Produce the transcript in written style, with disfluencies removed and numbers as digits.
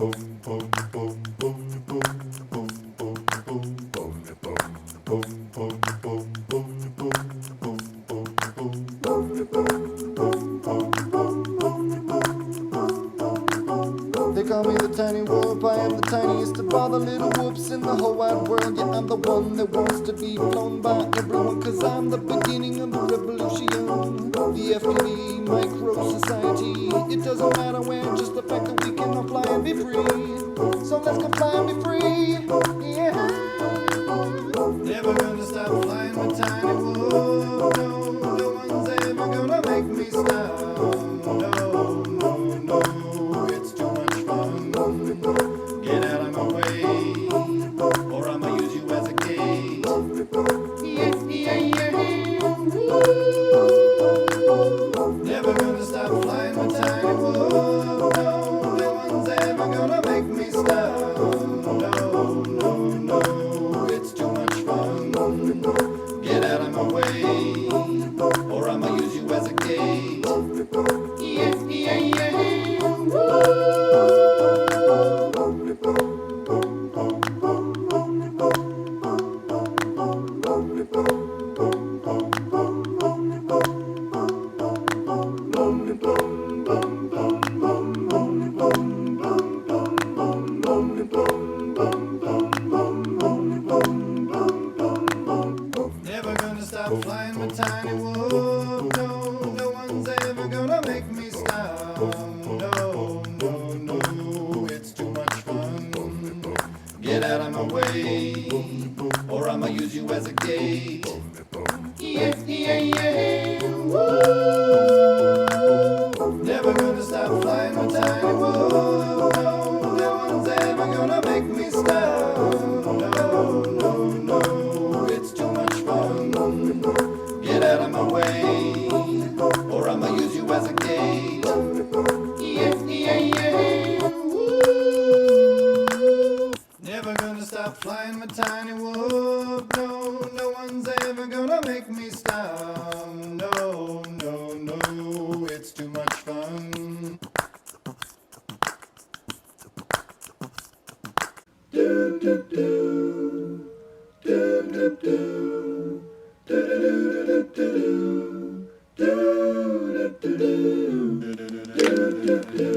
They call me the tiny whoop, I am the tiniest of all the little whoops in the whole wide world. Yeah, I'm the one that wants to be flown by everyone, cause I'm the beginning of the revolution. The FTV micro society, it doesn't matter where, just the fact that we can all fly and be free. So let's go fly and be free, yeah. Never gonna stop flying with tiny whoop. No, no one's ever gonna make me stop. No, no, no, it's too much fun. Get out of my way, or I'ma use you as a gate. Yeah, yeah, yeah. Never gonna stop flying with tiny whoop. No, no one's ever gonna make me stop. No, no, no, it's too much fun. Get out of my way, or I'ma use you as a gate. Yeah, yeah, yeah. Never gonna stop flying with tiny whoop. No, no one's ever gonna make me stop. No, no, no, it's too much fun. Get out of my way, or I'ma use you as a gate. Yeah, yeah, yeah. Woo. Never gonna stop flying with tiny whoop. No, no one's ever gonna make me stop. No, no, no, it's too much fun. Get out of my way, or I'ma use you as a gate. Yeah, yeah, yeah. Woo. Never gonna stop flying with tiny whoop. No, no one's ever gonna make me stop. No, no, no, it's too much fun. Do do do, do do do, do do do do do do do.